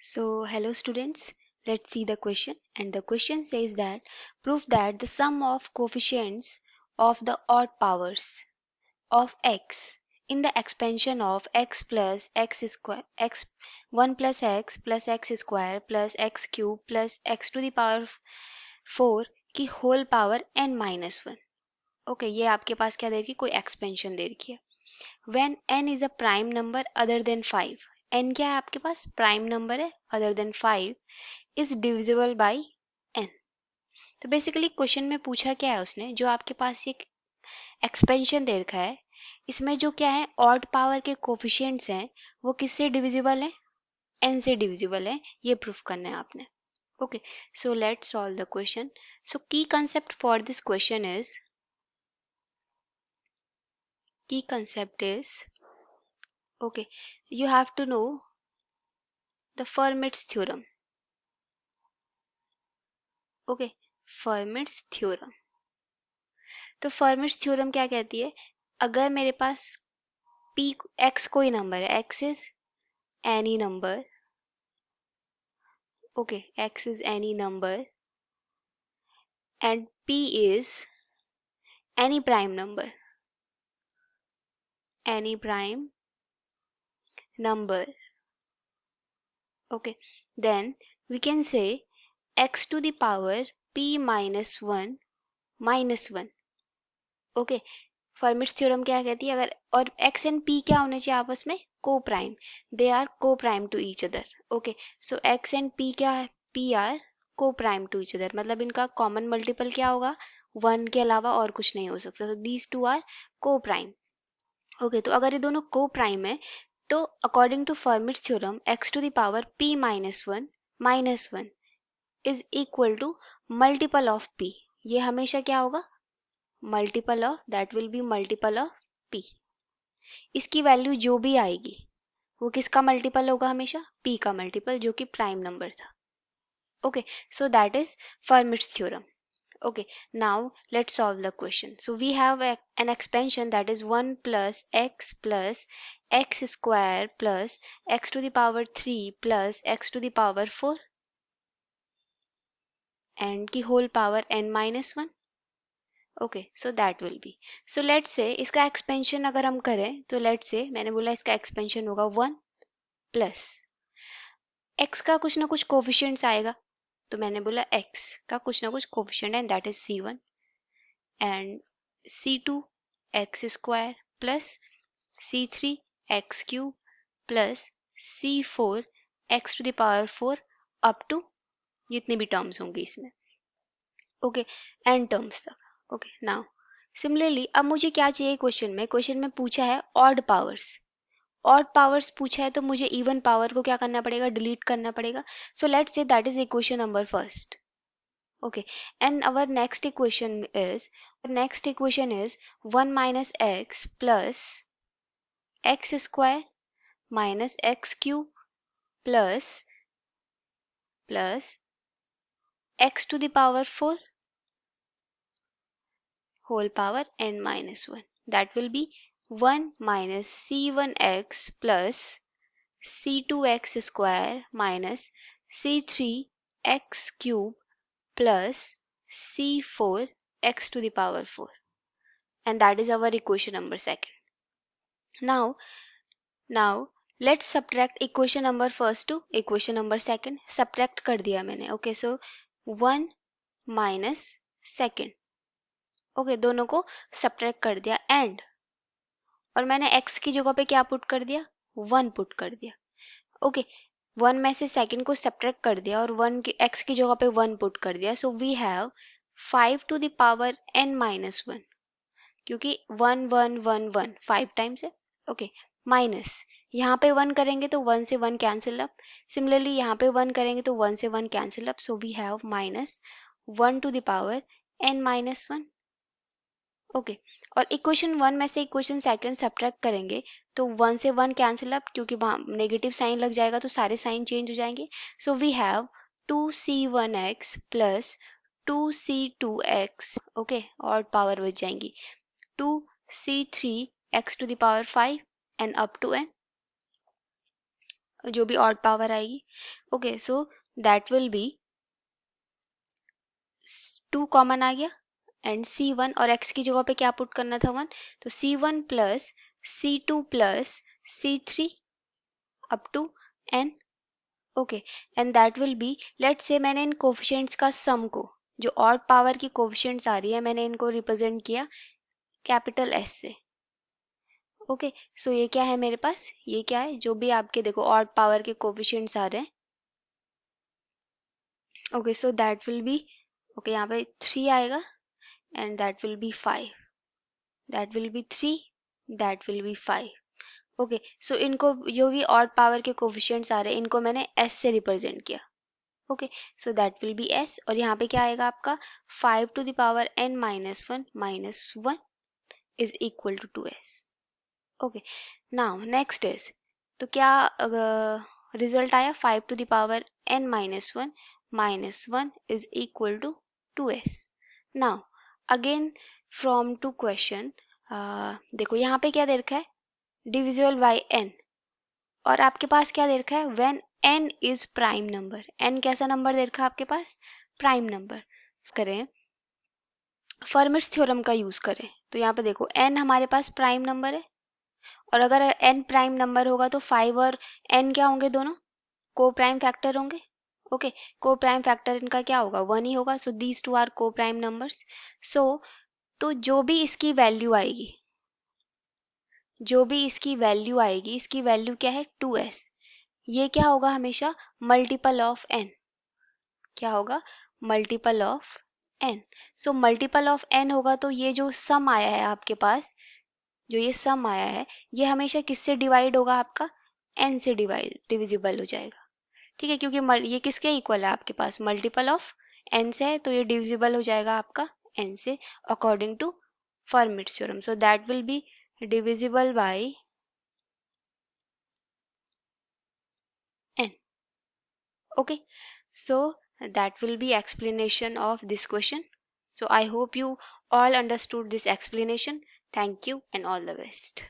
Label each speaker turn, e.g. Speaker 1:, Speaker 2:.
Speaker 1: So, hello students, let's see the question. And the question says that prove that the sum of coefficients of the odd powers of x in the expansion of x plus x square x 1 plus x square plus x cube plus x to the power 4 की whole power n minus one. Okay, ये आपके पास क्या दे रखी है, कोई expansion दे रखी है। When n is a prime number other than 5, n क्या है आपके पास, प्राइम नंबर है other than 5 is divisible by n। तो बेसिकली क्वेश्चन में पूछा क्या है उसने, जो आपके पास एक एक्सपेंशन दे रखा है, इसमें जो क्या है ऑड पावर के कोफिशिएंट्स हैं वो किससे डिविजिबल है, n से डिविजिबल है, ये प्रूफ करना है आपने। Okay, so let's solve the question. So key concept for this question is okay, you have to know the Fermat's theorem. Okay, Fermat's theorem. तो Fermat's theorem क्या कहती है, अगर मेरे पास p x कोई नंबर है, x is any number, okay, x is any number and p is any prime number, okay, then we can say x to the power p minus 1 minus 1। Okay, फर्मिट्स theorem क्या कहती है, अगर और x and p क्या होने चाहिए आपस में, coprime, they are coprime to each other. Okay, so x and p क्या है, p are coprime to each other, मतलब इनका कॉमन मल्टीपल क्या होगा, 1 के अलावा और कुछ नहीं हो सकता। तो these two are coprime. Okay, तो अगर ये दोनों को प्राइम है तो according to Fermat's theorem x to the power p minus one is equal to multiple of p। ये हमेशा क्या होगा, multiple of, that will be multiple of p। इसकी वैल्यू जो भी आएगी वो किसका मल्टीपल होगा, हमेशा p का मल्टीपल, जो कि प्राइम नंबर था। Okay, so that is Fermat's theorem. Okay, now let's solve the question. So we have an expansion that is 1 plus x square plus x to the power 3 plus x to the power 4 and की whole power n minus 1। Okay, so that will B, so let's से इसका expansion अगर हम करें तो let's say मैंने बोला इसका एक्सपेंशन होगा 1 प्लस x का कुछ ना कुछ कोफिशिएंट्स आएगा, तो मैंने बोला x का कुछ ना कुछ कोफिशिएंट है, that is c1 and c2 x square plus c3 x cube plus c4 x to the power 4 up to जितनी भी टर्म्स होंगी इसमें, ओके, एन टर्म्स तक। ओके, नाउ सिमिलरली अब मुझे क्या चाहिए क्वेश्चन में पूछा है ऑड पावर्स पूछा है, तो मुझे इवन पावर को क्या करना पड़ेगा, डिलीट करना पड़ेगा। So let's say that is equation number first. Okay, and our next equation is 1 minus x plus x square minus x cube plus x to the power 4 whole power n minus 1, that will be 1 minus c1x plus c2x square minus c3x cube plus c4x to the power 4, and that is our equation number second. Now let's subtract equation number first to equation number second. Subtract कर दिया मैंने। Okay, सो 1 minus second, okay, दोनों को subtract कर दिया and, और मैंने x की जगह पे क्या पुट कर दिया, 1 पुट कर दिया। ओके, 1 में से सेकंड को सब्ट्रैक्ट कर दिया और 1 की x की जगह पे 1 पुट कर दिया। So we have 5 to the power n minus 1, क्योंकि 1 1 1 1 5 टाइम्स है। ओके, माइनस यहाँ पे 1 करेंगे तो 1 से 1 कैंसिल अप, सिमिलरली यहाँ पे 1 करेंगे तो 1 से 1 cancel up. So we have minus 1 to the power n minus 1। Okay, और इक्वेशन 1 में से इक्वेशन सेकंड सब्ट्रैक्ट करेंगे तो 1 से 1 कैंसिल अप, क्योंकि वहाँ नेगेटिव साइन लग जाएगा तो सारे साइन चेंज हो जाएंगे। So we have 2c1x plus 2c2x, okay, और पावर बच जाएंगी 2c3x to the power 5 and up to n। जो भी ऑड पावर आएगी। Okay, so that will be 2 common आ गया एंड C1 और x की जगह पे क्या पुट करना था 1, तो C1 plus C2 plus C3 up to n। Okay, and that will be, let's say मैंने इन कोफिशिएंट्स का सम को, जो ऑड पावर की कोफिशिएंट्स आ रही है, मैंने इनको रिप्रेजेंट किया कैपिटल S से। ओके, सो ये क्या है मेरे पास, ये क्या है, जो भी आपके देखो ऑड पावर के कोफिशिएंट्स आ रहे हैं। Okay, so that will be, okay यहाँ पे 3 आएगा and that will be 5, that will be 3, that will be 5। Okay, so इनको जो भी ऑड पावर के कोफिशिएंट्स आ रहे हैं इनको मैंने S से रिप्रेजेंट किया। Okay, so that will be S, और यहाँ पे क्या आएगा आपका 5 to the power n minus 1 is equal to 2S। Okay, now next is, तो क्या रिजल्ट आया 5 to the power n minus 1 is equal to 2S। Now again from to question, देखो यहाँ पे क्या दे रखा है, डिविजिबल बाय n, और आपके पास क्या दे रखा है, when n is prime number. n कैसा नंबर दे रखा है आपके पास, प्राइम नंबर। करें फर्मिट्स थ्योरम का यूज करें, तो यहाँ पे देखो n हमारे पास प्राइम नंबर है, और अगर n प्राइम नंबर होगा तो 5 और n क्या होंगे, दोनों को प्राइम फैक्टर होंगे। ओके, को प्राइम फैक्टर इनका क्या होगा, 1 ही होगा, सो दीज टू आर को प्राइम नंबर्स। सो तो जो भी इसकी वैल्यू आएगी, जो भी इसकी वैल्यू आएगी, इसकी वैल्यू क्या है 2S, ये क्या होगा हमेशा मल्टीपल ऑफ n, क्या होगा multiple of n। So multiple of n होगा, तो ये जो सम आया है आपके पास, जो ये सम आया है, ये हमेशा किससे डिवाइड होगा आपका, n से डिविजिबल हो जाएगा। ठीक है, क्योंकि ये किसके इक्वल है आपके पास, मल्टीपल ऑफ n से है, तो ये डिविजिबल हो जाएगा आपका n से, according to Fermat's theorem. So that will be divisible by n। Okay, so that will be explanation of this question. So I hope you all understood this explanation. Thank you and all the best.